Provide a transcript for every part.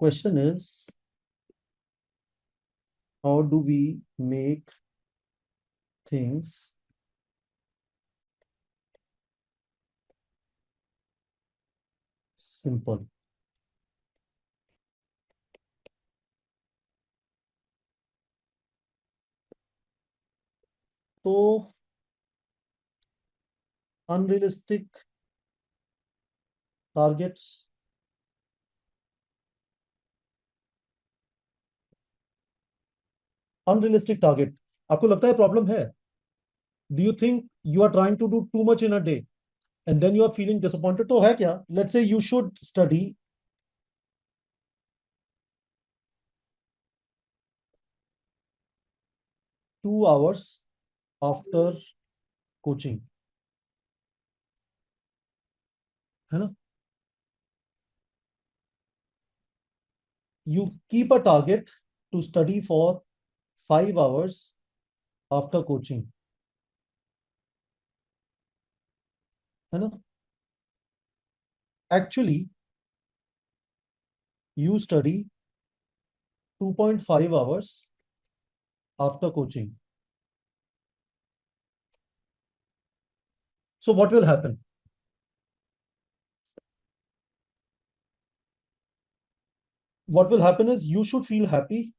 Question is, how do we make things simple? तो unrealistic targets, unrealistic target, आपको लगता है प्रॉब्लम है? Do you think you are trying to do too much in a day and then you are feeling disappointed? तो है क्या? Let's say you should study 2 hours after coaching, है ना? You keep a target to study for 5 hours after coaching, है ना? Actually, you study 2.5 hours after coaching. So what will happen? What will happen is you should feel happy,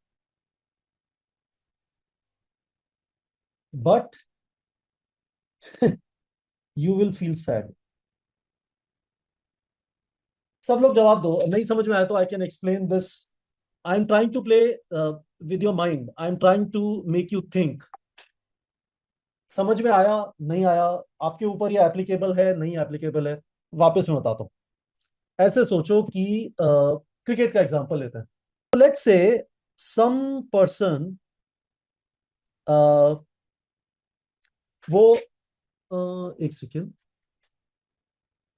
but you will feel sad. सब लोग जवाब दो, नहीं समझ में आया तो I can explain this. I am trying to play with your mind. I am trying to make you think. समझ में आया नहीं आया आपके ऊपर, ये एप्लीकेबल है नहीं एप्लीकेबल है, वापस मैं बताता हूँ. ऐसे सोचो कि क्रिकेट का एग्जांपल लेते हैं. लेट्स से सम पर्सन, वो एक सेकेंड,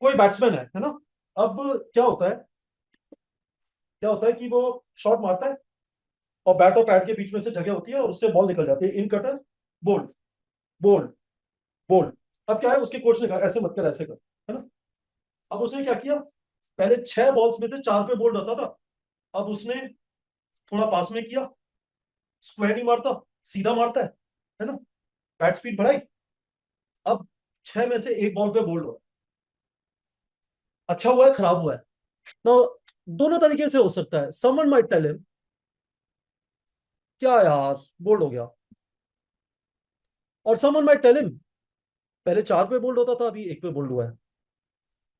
कोई बैट्समैन है ना. अब क्या होता है, क्या होता है कि वो शॉट मारता है और बैट और पैड के बीच में से जगह होती है और उससे बॉल निकल जाती है. इन कटर, बोल्ड, बोल्ड, बोल्ड. अब क्या है, उसके कोच ने कहा ऐसे मत कर, ऐसे कर, है ना. अब उसने क्या किया, पहले 6 बॉल्स में से 4 पे बोल्ड होता था. अब उसने थोड़ा पास में किया, स्क्वायर नहीं मारता, सीधा मारता है ना. बैट स्पीड बढ़ाई. अब 6 में से एक बॉल पे बोल्ड हुआ. अच्छा हुआ है, खराब हुआ है. तो दोनों तरीके से हो सकता है. समवन माइट टेल हिम, क्या यार बोल्ड हो गया. और समवन माइट टेल हिम, पहले 4 पे बोल्ड होता था, अभी 1 पे बोल्ड हुआ है.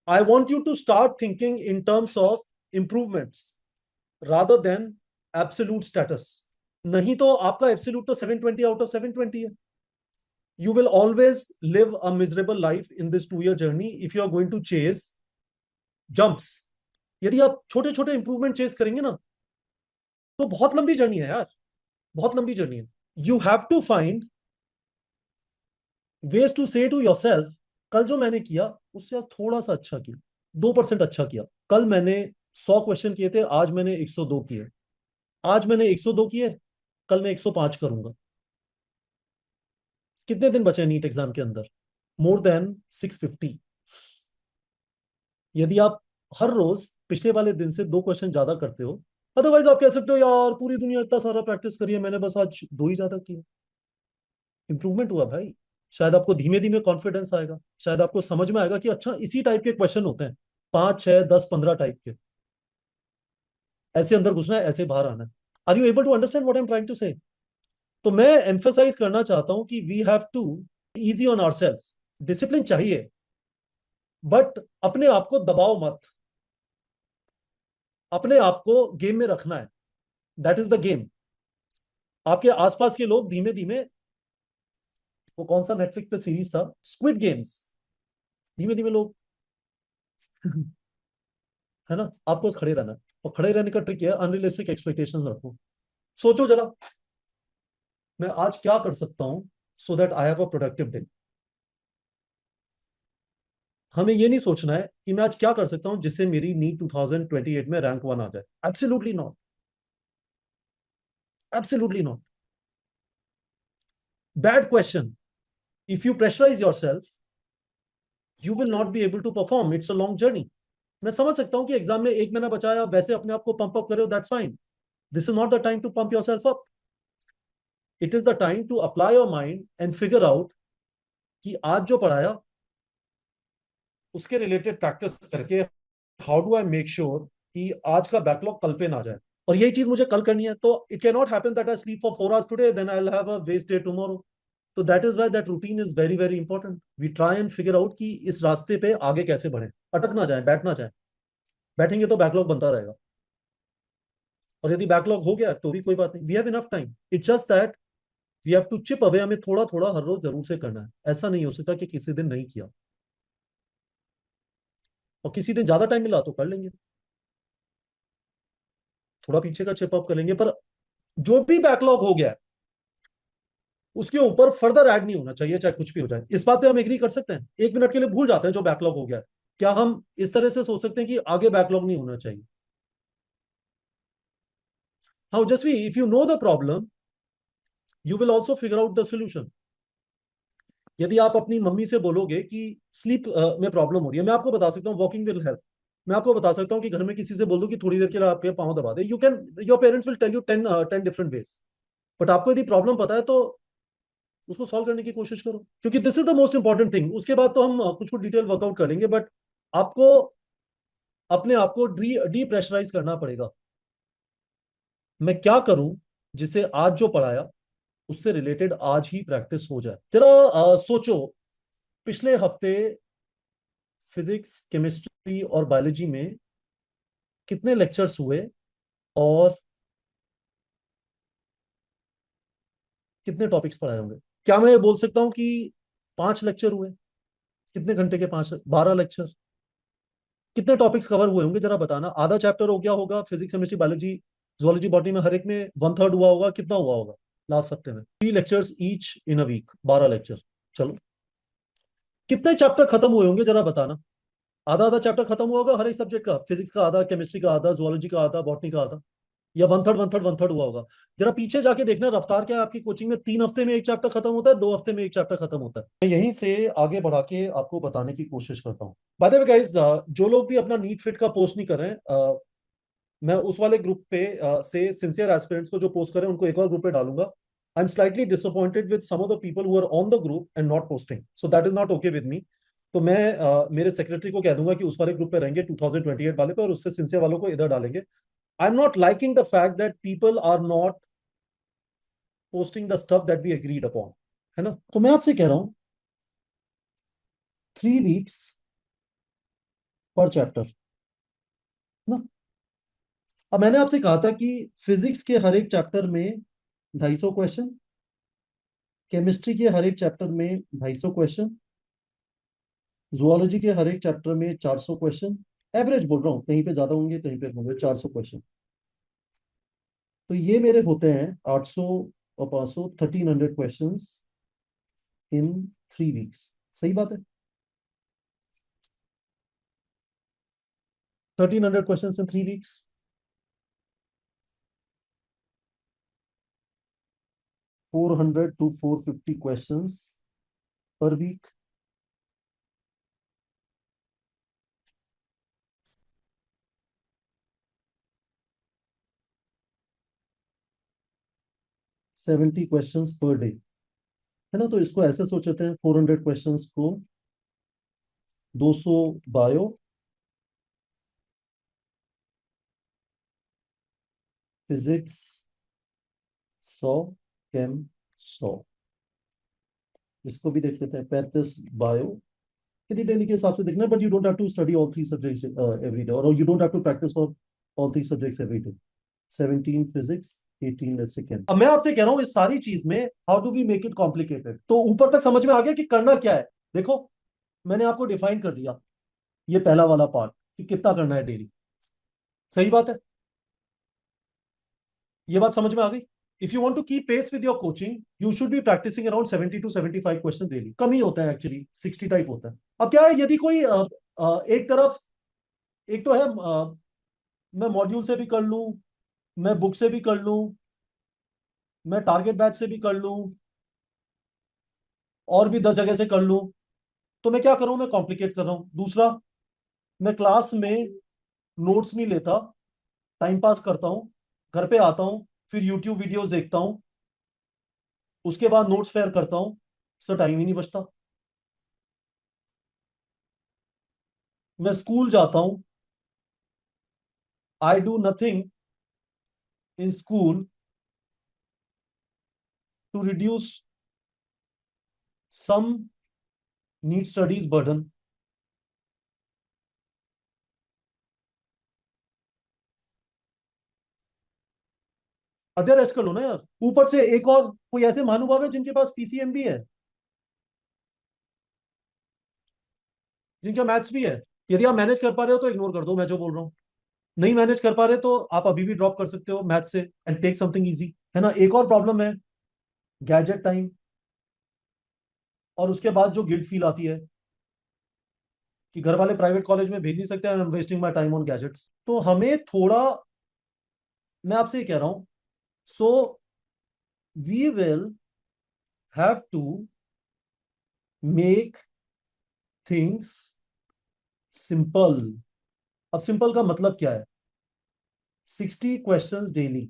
I want you to start thinking in terms of improvements rather than absolute status. नहीं तो आपका एब्सोल्यूट तो 720 आउट ऑफ 720 है. You will always live a miserable life in this 2 year journey if you are going to chase jumps. यदि आप छोटे छोटे improvement chess करेंगे ना, तो बहुत लंबी जर्नी है यार, बहुत लंबी जर्नी है. You have to find ways to say to yourself, कल जो मैंने किया उससे आज थोड़ा सा अच्छा किया, 2% अच्छा किया. कल मैंने 100 क्वेश्चन किए थे, आज मैंने 102 किए. आज मैंने 102 किए, कल मैं 105 करूंगा. कितने दिन बचे नीट एग्जाम के अंदर? More than 650. यदि आप हर रोज पिछले वाले दिन से 2 क्वेश्चन ज्यादा करते हो, अदरवाइज आप कह सकते हो यार पूरी दुनिया इतना सारा प्रैक्टिस करी है, मैंने बस आज 2 ही ज्यादा किए. इंप्रूवमेंट हुआ भाई. शायद आपको धीमे धीमे कॉन्फिडेंस आएगा, शायद आपको समझ में आएगा कि अच्छा इसी टाइप के क्वेश्चन होते हैं, 5 6 10 15 टाइप के. ऐसे अंदर घुसना है, ऐसे बाहर आना है. Are you able to understand what I am trying to say? तो मैं एम्फेसाइज करना चाहता हूं कि we have to easy on ourselves. Discipline चाहिए, बट अपने आप को दबाओ मत. अपने आप को गेम में रखना है. That is the game. आपके आसपास के लोग धीमे धीमे, वो कौन सा नेटफ्लिक्स पे सीरीज था, स्क्विड गेम्स, धीमे धीमे लोग है ना. आपको बस खड़े रहना है, और खड़े रहने का ट्रिक है अनरियलिस्टिक एक्सपेक्टेशंस रखो. सोचो जरा, मैं आज क्या कर सकता हूं so that I have a productive day. हमें ये नहीं सोचना है कि मैं आज क्या कर सकता हूं जिससे मेरी नीट 2028 में रैंक 1 आ जाए. Absolutely not. Absolutely not. Bad question. If you pressurise your self, you will not be able to perform. It's a long journey. मैं समझ सकता हूं कि एग्जाम में 1 महीना बचा है, आप वैसे अपने आप को पंप अप करो, that's fine. This is not the time to pump your self up. It is the time to apply your mind and figure out कि आज जो पढ़ाया उसके रिलेटेड प्रैक्टिस करके how do I make sure कि आज का बैकलॉग कल पे ना जाए. और यही चीज मुझे कल करनी है, तो it can not happen that I sleep for 4 hours today then I will have a waste day tomorrow. तो that is why that routine is very very important. We try and figure out कि इस रास्ते पे आगे कैसे बढ़े, अटक ना जाए, बैठ ना जाए. बैठेंगे तो बैकलॉग बनता रहेगा. और यदि बैकलॉग हो गया तो भी कोई बात नहीं, we have enough time. It's just that we have to chip away. हमें थोड़ा थोड़ा हर रोज जरूर से करना है. ऐसा नहीं हो सकता कि किसी दिन नहीं किया और किसी दिन ज्यादा टाइम मिला तो कर लेंगे, थोड़ा पीछे का चिप अप कर लेंगे. पर जो भी बैकलॉग हो गया है उसके ऊपर फर्दर ऐड नहीं होना चाहिए, चाहे कुछ भी हो जाए. इस बात पे हम एग्री कर सकते हैं. 1 मिनट के लिए भूल जाते हैं जो बैकलॉग हो गया है. क्या हम इस तरह से सोच सकते हैं कि आगे बैकलॉग नहीं होना चाहिए? How just if you know the problem you will also figure out the solution. यदि आप अपनी मम्मी से बोलोगे कि स्लीप में प्रॉब्लम हो रही है, मैं आपको बता सकता हूँ वॉकिंग विल हेल्प. मैं आपको बता सकता हूँ कि घर में किसी से बोल दो कि थोड़ी देर के लिए आपके पाँव दबा दे. You can, your parents will tell you 10 different ways. But आपको यदि प्रॉब्लम पता है तो उसको सॉल्व करने की कोशिश करो, क्योंकि this is the most important thing. उसके बाद तो हम कुछ कुछ डिटेल वर्कआउट करेंगे, बट आपको अपने आप को डी प्रेशराइज करना पड़ेगा. मैं क्या करूं जिसे आज जो पढ़ाया उससे रिलेटेड आज ही प्रैक्टिस हो जाए. जरा सोचो, पिछले हफ्ते फिजिक्स, केमिस्ट्री और बायोलॉजी में कितने लेक्चर्स हुए और कितने टॉपिक्स पढ़ाए होंगे? क्या मैं ये बोल सकता हूं कि 5 लेक्चर हुए? कितने घंटे के 5? 12 लेक्चर. कितने टॉपिक्स कवर हुए होंगे जरा बताना. आधा चैप्टर हो गया होगा physics, chemistry, biology, zoology, botany में. हर एक में 1/3 हुआ होगा. कितना हुआ होगा लास्ट हफ्ते में? 3 lectures each in a week, 12 lecture. चलो, कितने चैप्टर खत्म हुए होंगे जरा बताना. आधा आधा चैप्टर खत्म हुआ होगा हर एक सब्जेक्ट का. फिजिक्स का आधा, केमिस्ट्री का आधा, जुअलॉजी का आधा, बॉटनी का आधा. या 1/3 1/3 1/3 हुआ होगा. जरा पीछे जाके देखना रफ्तार क्या है आपकी कोचिंग में. 3 हफ्ते में एक चैप्टर खत्म होता है, 2 हफ्ते में एक चैप्टर खत्म होता है. मैं यहीं से आगे बढ़ा के आपको बताने की कोशिश करता हूँ. बाय द वे गाइस, जो लोग भी अपना नीट फिट का पोस्ट नहीं कर रहे हैं, मैं उस वाले ग्रुप पे से सिंसियर एस्पिरेंट्स को जो पोस्ट करें उनको एक और ग्रुप पे डालूंगा. I am slightly disappointed with some of the people who are on the group and not posting, so that is not okay with me. तो मैं मेरे सेक्रेटरी को कह दूंगा कि उस वाले ग्रुप पे रहेंगे 2028 वाले पे, और उससे सिंसियर वालों को इधर डालेंगे. I am not liking the fact that people are not posting the stuff that we agreed upon, है ना. तो मैं आपसे कह रहा हूं 3 वीक्स पर चैप्टर ना. अब मैंने आपसे कहा था कि फिजिक्स के हर एक चैप्टर में 250 क्वेश्चन, केमिस्ट्री के हर एक चैप्टर में 250 क्वेश्चन, जुआलॉजी के हर एक चैप्टर में 400 क्वेश्चन. एवरेज बोल रहा हूँ, कहीं पे ज्यादा होंगे कहीं पे होंगे. 400 क्वेश्चन. तो ये मेरे होते हैं 800 और 500, 1300 क्वेश्चन इन 3 वीक्स. सही बात है. 1300 question in 3 weeks. 400 to 450 question per week. 70 question per day, है ना. तो इसको ऐसे सोचते हैं, 400 क्वेश्चन को 200 बायो, फिजिक्स 100, केम 100. इसको भी देख लेते हैं, 35 बायो. यदि डेली के हिसाब से देखना, but you don't have to study all 3 subjects every day, और you don't have to practise for all 3 subjects every day. 17 physics, 18 let's say chem. अब मैं आपसे कह रहा हूँ इस सारी चीज में how do we make it complicated. तो ऊपर तक समझ में आ गया कि करना क्या है. देखो, मैंने आपको डिफाइन कर दिया ये पहला वाला पार्ट कि कितना करना है डेली. सही बात है. ये बात समझ में आ गई. If you want to keep pace with your coaching you should be practising around 70 to 75 question daily. कम ही होता है एक्चुअली, 60 टाइप होता है. अब क्या है, यदि कोई एक तरफ, एक तो है मैं मॉड्यूल से भी कर लूं, मैं बुक से भी कर लूं, मैं टारगेट बैच से भी कर लूं, और भी 10 जगह से कर लूं. तो मैं क्या कर रहा हूं, मैं कॉम्प्लिकेट कर रहा हूं. दूसरा, मैं क्लास में नोट्स नहीं लेता, टाइम पास करता हूँ, घर पे आता हूँ, फिर यूट्यूब वीडियोस देखता हूँ, उसके बाद नोट्स फेयर करता हूँ, सर टाइम ही नहीं बचता। मैं स्कूल जाता हूँ, I do nothing in school to reduce some need studies burden. Other rest कर लो ना यार, ऊपर से एक और कोई ऐसे महानुभाव है जिनके पास पीसीएम भी है, जिनका मैथ्स भी है। यदि आप मैनेज कर पा रहे हो तो इग्नोर कर दो मैं जो बोल रहा हूँ, नहीं मैनेज कर पा रहे तो आप अभी भी ड्रॉप कर सकते हो मैथ से एंड टेक समथिंग इजी, है ना। एक और प्रॉब्लम है, गैजेट टाइम, और उसके बाद जो गिल्ट फील आती है कि घर वाले प्राइवेट कॉलेज में भेज नहीं सकते, I am wasting my time on gadgets. तो हमें थोड़ा, मैं आपसे ये कह रहा हूं, so we will have to make things simple. अब सिंपल का मतलब क्या है? 60 क्वेश्चंस डेली,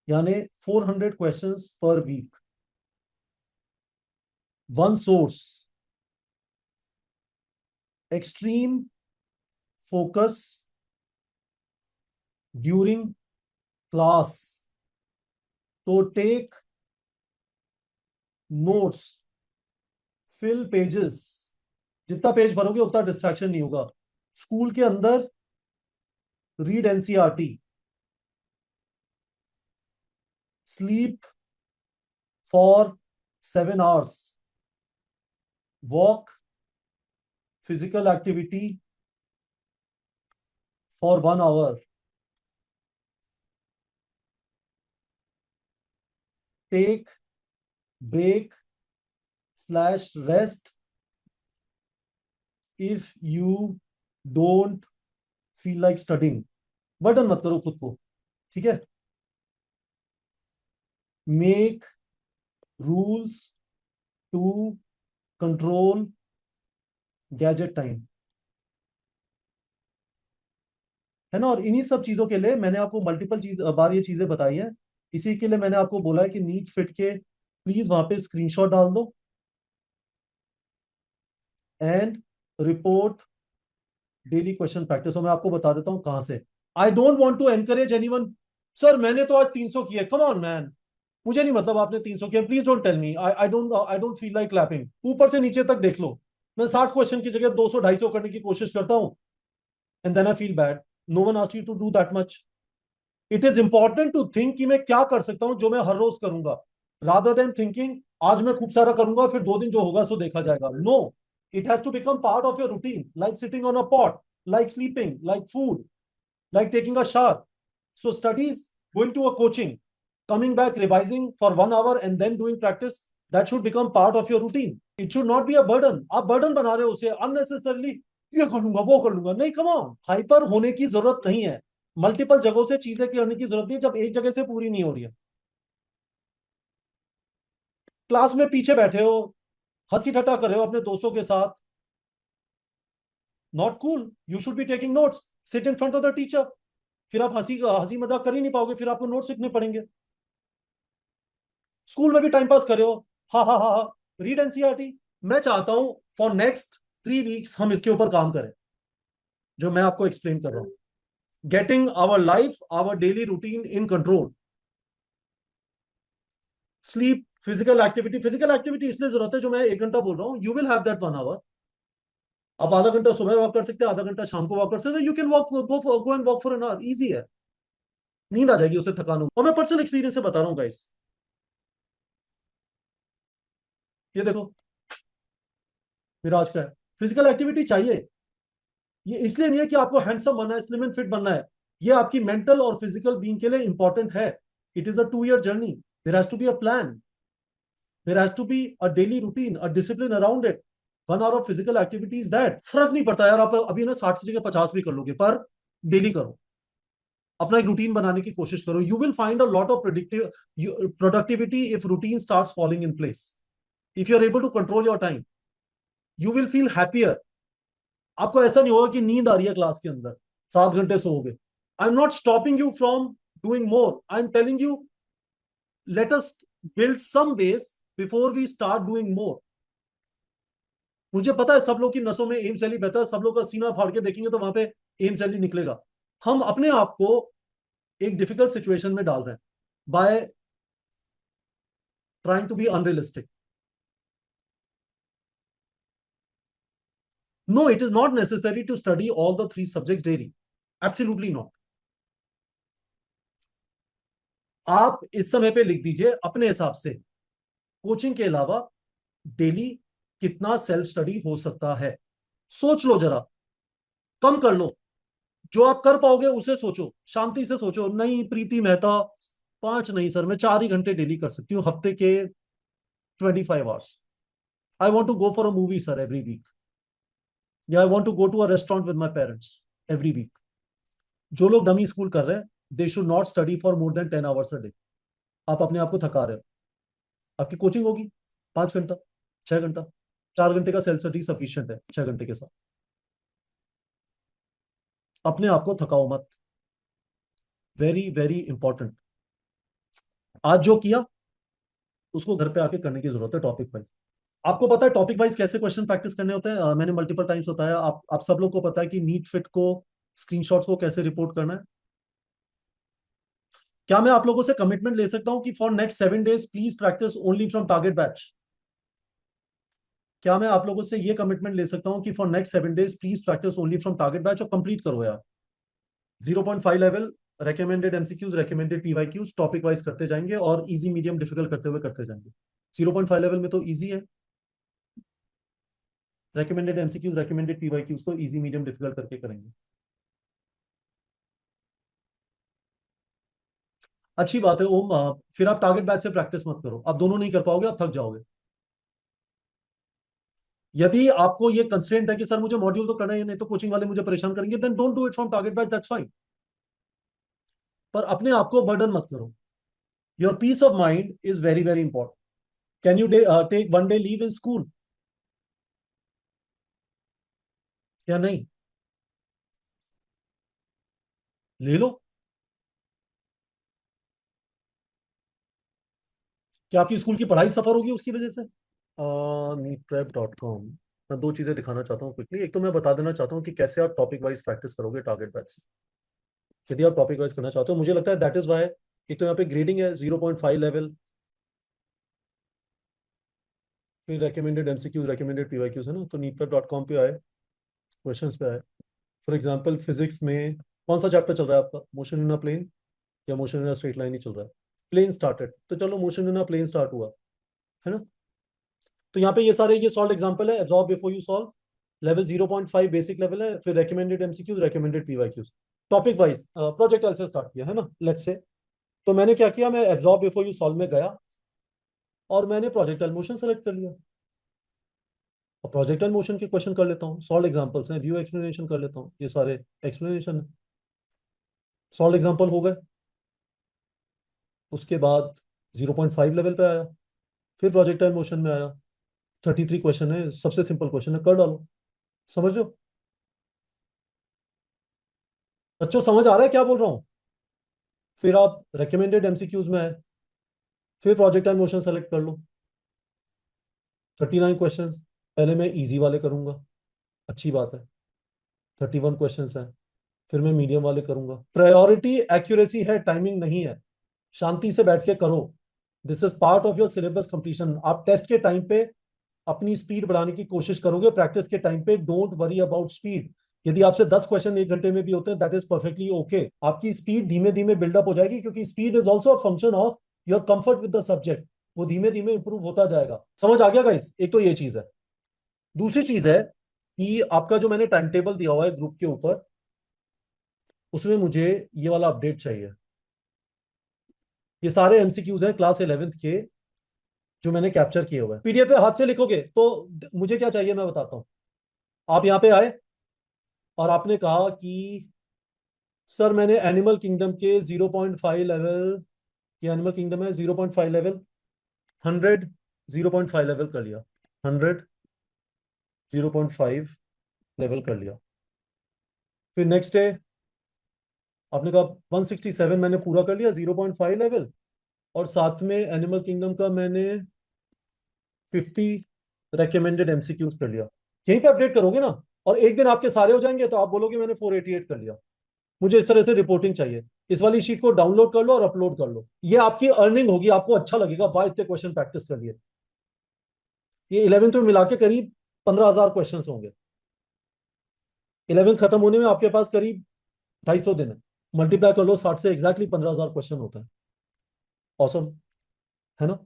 यानी 400 questions per week, one source, extreme focus during class, तो टेक नोट्स, फिल पेजेस, जितना पेज भरोगे उतना डिस्ट्रैक्शन नहीं होगा। स्कूल के अंदर read NCERT, sleep for 7 hours, walk, physical activity for 1 hour, take break slash rest if you don't feel like studying. Burden मत करो खुद को, ठीक है। Make rules to control gadget time, है ना। और इन्हीं सब चीजों के लिए मैंने आपको मल्टीपल बार ये चीजें बताई हैं। इसी के लिए मैंने आपको बोला है कि नीट फिट के प्लीज वहां पे स्क्रीनशॉट डाल दो and report daily question practice. और मैं आपको बता देता हूं कहां से। I don't want to encourage anyone, sir मैंने तो आज 300 किया, कम ऑन मैन, मुझे नहीं मतलब आपने 300 किया, please don't tell me, I don't feel like clapping. ऊपर से नीचे तक देख लो, मैं 60 क्वेश्चन की जगह 200 250 करने की कोशिश करता हूं, and then I feel bad. No one asked you to do that much. It is important to think कि मैं क्या कर सकता हूं जो मैं हर रोज करूंगा, रादर देन थिंकिंग आज मैं खूब सारा करूंगा फिर 2 दिन जो होगा सो देखा जाएगा। No, it has to become part of your routine, like sitting on a pot, like sleeping, like food, like taking a shower. So studies, going to a coaching, coming back, revising for 1 hour and then doing practice, that should become part of your routine. It should not be a burden. आप burden बना रहे हो उसे unnecessarily, ये कर लूंगा वो कर लूंगा, नहीं, come on, हाइपर होने की जरूरत नहीं है। मल्टीपल जगहों से चीजें करने की जरूरत नहीं है जब एक जगह से पूरी नहीं हो रही है। क्लास में पीछे बैठे हो, हंसी ठट्टा कर रहे हो अपने दोस्तों के साथ, not cool. You should be taking notes, sit in front of the teacher. फिर आप हंसी हंसी मजाक कर ही नहीं पाओगे, फिर आपको नोट्स लिखने पड़ेंगे। स्कूल में भी टाइम पास करे हो, हा हा हा हा, रीड एनसीईआरटी। मैं चाहता हूं फॉर नेक्स्ट 3 वीक्स हम इसके ऊपर काम करें जो मैं आपको एक्सप्लेन कर रहा हूं। Getting our life, our daily routine in control. Sleep, physical activity, physical activity इसलिए जरूरत है जो मैं 1 घंटा बोल रहा हूं, you will have that 1 hour. आप आधा घंटा सुबह वॉक कर सकते हैं, आधा घंटा शाम को वॉक कर सकते हैं, you can walk, go and walk for an hour, easy है। नींद आ जाएगी उससे, थकान होगी। और मैं पर्सनल एक्सपीरियंस से बता रहा हूँ गाइस, ये देखो मेरा आज का है, फिजिकल एक्टिविटी चाहिए। ये इसलिए नहीं है कि आपको हैंडसम बनना है, स्लिम एंड फिट बनना है, ये आपकी मेंटल और फिजिकल बीइंग के लिए इंपॉर्टेंट है। It is a 2 year journey, there has to be a plan, there has to be a daily routine, a discipline around it. 1 hour of physical activity is that. फर्क नहीं पड़ता यार, आप अभी ना 60 की जगह 50 भी कर लोगे, पर डेली करो, अपना एक रूटीन बनाने की कोशिश करो। You will find a lot of productive productivity if routine starts falling in place. If you are able to control your time, you will feel happier, आपको ऐसा नहीं होगा कि नींद आ रही है क्लास के अंदर, 7 घंटे सोओगे। I am not stopping you from doing more, I am telling you let us build some base before we start doing more. मुझे पता है सब लोग की नसों में एम्स वैली बहता है, सब लोग का सीना फाड़ के देखेंगे तो वहां पे एम्स वैली निकलेगा। हम अपने आप को एक डिफिकल्ट सिचुएशन में डाल रहे हैं by trying to be unrealistic. No, it is not necessary to study all the 3 subjects daily, absolutely not. आप इस समय पे लिख दीजिए अपने हिसाब से कोचिंग के अलावा डेली कितना सेल्फ स्टडी हो सकता है। सोच लो जरा, कम कर लो। जो आप कर पाओगे उसे सोचो, शांति से सोचो। नहीं प्रीति मेहता, 5 नहीं सर, मैं 4 ही घंटे डेली कर सकती हूँ हफ्ते के 25 hours. I want to go for a movie sir every week, या I want to go to a restaurant with my parents every week. जो लोग डमी स्कूल कर रहे हैं, they should not study for more than 10 hours a day. आप अपने आप को थका रहे हो। आपकी कोचिंग होगी 5 घंटा, 6 घंटा, 4 घंटे का सेल्फ स्टडी सफिशियंट है 6 घंटे के साथ। अपने आप को थकाओ मत, वेरी वेरी इंपॉर्टेंट। आज जो किया उसको घर पे आके करने की जरूरत है टॉपिक वाइज। आपको पता है टॉपिक वाइज कैसे क्वेश्चन प्रैक्टिस करने होते हैं? मैंने मल्टीपल टाइम्स बताया, आप सब लोग को पता है कि नीट फिट को, स्क्रीनशॉट्स को कैसे रिपोर्ट करना है। क्या मैं आप लोगों से कमिटमेंट ले सकता हूं कि for next 7 days please practice only from target batch? क्या मैं आप लोगों से ये कमिटमेंट ले सकता हूं कि for next 7 days please practice only from target batch? और कंप्लीट करो यार। 0.5 level, recommended MCQs, recommended PYQs, topic wise करते जाएंगे और इजी मीडियम डिफिकल्ट करते हुए करते जाएंगे। 0.5 लेवल में तो इजी है, रेकमेंडेड एमसीक्यूज, रेकमेंडेड पीवाईक्यूज तो इजी मीडियम डिफिकल्ट करके करेंगे। अच्छी बात है ओम। फिर आप टारगेट बैच से प्रैक्टिस मत करो, आप दोनों नहीं कर पाओगे, आप थक जाओगे। यदि आपको ये कंस्ट्रेंट है कि सर मुझे मॉड्यूल तो करना है, नहीं तो कोचिंग वाले मुझे परेशान करेंगे, then don't do it from target batch, that's fine. पर अपने आप को बर्डन मत करो। Your peace of mind is very very important. Can you take 1 day leave in school या नहीं? ले लो। क्या आपकी स्कूल की पढ़ाई सफर होगी उसकी वजह से? neetprep.com। मैं 2 चीजें दिखाना चाहता हूँ क्विकली। एक तो मैं बता देना चाहता हूँ कि कैसे आप टॉपिक वाइज प्रैक्टिस करोगे टारगेट बैच से। यदि आप टॉपिक वाइज करना चाहते हो, मुझे लगता है दैट इज वाई एक तो यहाँ पे ग्रेडिंग है 0.5 लेवल, फिर रेकमेंडेड एमसीक्यूज, रेकमेंडेड पीवाईक्यूज है ना। तो नीटप्रेप.com पे आए, क्वेश्चंस पे आए। फॉर एग्जांपल फिजिक्स में कौन सा चैप्टर चल रहा है आपका? मोशन इन अ प्लेन या motion in a straight line ही चल रहा है? प्लेन स्टार्टेड, तो चलो motion in a plane start हुआ, है ना। तो यहाँ पे ये सारे ये सॉल्व एग्जांपल है, absorb before you solve. Level 0.5 basic level है, फिर recommended MCQs, recommended PYQs. Topic wise project L से स्टार्ट किया है ना, लेट्स से। तो मैंने क्या किया, मैं एब्जॉर्ब बिफोर यू सॉल्व में गया और मैंने प्रोजेक्टाइल मोशन सेलेक्ट कर लिया। और प्रोजेक्टाइल मोशन के क्वेश्चन कर लेता हूँ, सॉल्व एग्जांपल्स हैं, व्यू एक्सप्लेनेशन कर लेता हूँ, ये सारे एक्सप्लेनेशन है। सॉल्व एग्जांपल हो गए। उसके बाद 0.5 लेवल पे आया, फिर प्रोजेक्टाइल मोशन में आया। 33 क्वेश्चन है, सबसे सिंपल क्वेश्चन है, कर डालो। समझ लो बच्चों, समझ आ रहा है क्या बोल रहा हूँ? फिर आप रिकमेंडेड एमसीक्यूज में है, फिर प्रोजेक्टाइल मोशन सेलेक्ट कर लो। 39 क्वेश्चन, पहले मैं इजी वाले करूंगा, अच्छी बात है। 31 क्वेश्चन है, फिर मैं मीडियम वाले करूंगा। प्रायोरिटी एक्यूरेसी है, टाइमिंग नहीं है। शांति से बैठ के करो। This is part of your syllabus completion. आप टेस्ट के टाइम पे अपनी स्पीड बढ़ाने की कोशिश करोगे, प्रैक्टिस के टाइम पे डोंट वरी अबाउट स्पीड। यदि आपसे 10 क्वेश्चन 1 घंटे में भी होते हैं, दैट इज परफेक्टली ओके। आपकी स्पीड धीमे धीमे बिल्डअप हो जाएगी, क्योंकि speed is also a function of your comfort with the subject. वो धीमे धीमे इंप्रूव होता जाएगा। समझ आ गया गाइस? एक तो ये चीज है। दूसरी चीज है कि आपका जो मैंने टाइम टेबल दिया हुआ है ग्रुप के ऊपर, उसमें मुझे ये वाला अपडेट चाहिए। ये सारे एमसीक्यूज हैं क्लास 11th के, जो मैंने कैप्चर किए हुए हैं। पीडीएफ पे हाथ से लिखोगे तो मुझे क्या चाहिए मैं बताता हूँ। आप यहाँ पे आए और आपने कहा कि सर मैंने एनिमल किंगडम के 0.5 लेवल, ये एनिमल किंगडम है 0.5 लेवल, 100 0.5 लेवल कर लिया, 100 0.5 लेवल कर लिया। फिर नेक्स्ट डे आपने कहा 167 मैंने पूरा कर लिया, 0.5 लेवल, और साथ में एनिमल किंगडम का मैंने 50 रेकमेंडेड एमसीक्यूज कर लिया। यहीं पे अपडेट करोगे ना, और एक दिन आपके सारे हो जाएंगे तो आप बोलोगे मैंने 488 कर लिया। मुझे इस तरह से रिपोर्टिंग चाहिए। इस वाली शीट को डाउनलोड कर लो और अपलोड कर लो, ये आपकी अर्निंग होगी, आपको अच्छा लगेगा, वाह इतने क्वेश्चन प्रैक्टिस कर लिए। ये 11th में मिला के करीब 15,000 क्वेश्चन होंगे। 11th खत्म होने में आपके पास करीब 250 दिन है। मल्टीप्लाई कर लो 60 से, एग्जैक्टली 15,000 क्वेश्चन होता है। ऑसम है ना।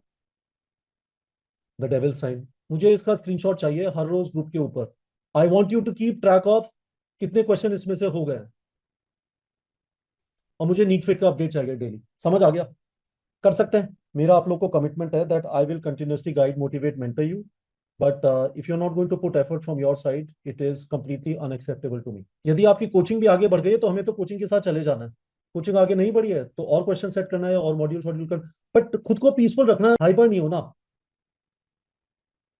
The devil sign. मुझे इसका स्क्रीनशॉट चाहिए हर रोज ग्रुप के ऊपर। I want you to keep track of कितने क्वेश्चन इसमें से हो गए, और मुझे नीट फिट का अपडेट चाहिए डेली। समझ आ गया। कर सकते हैं। मेरा आप लोग को कमिटमेंट है that I will continuously guide, motivate, mentor you, but if you are not going to put effort from your side, it is completely unacceptable to me. यदि आपकी कोचिंग भी आगे बढ़ गई है तो हमें तो कोचिंग के साथ चले जाना है। कोचिंग आगे नहीं बढ़ी है तो और क्वेश्चन सेट करना है और मॉड्यूल शॉड्यूल कर, बट खुद को पीसफुल रखना है, हाइपर नहीं होना,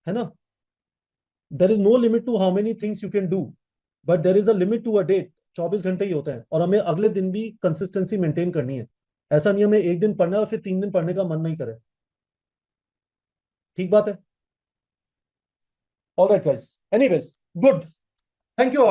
है ना। There is no limit to how many things you can do, but there is a limit to a date. 24 घंटे ही होता है, और हमें अगले दिन भी कंसिस्टेंसी मेंटेन करनी है। ऐसा नहीं हमें एक दिन पढ़ना है और फिर 3 दिन पढ़ने का मन नहीं करे। ठीक बात है। All right guys, anyways, good, thank you.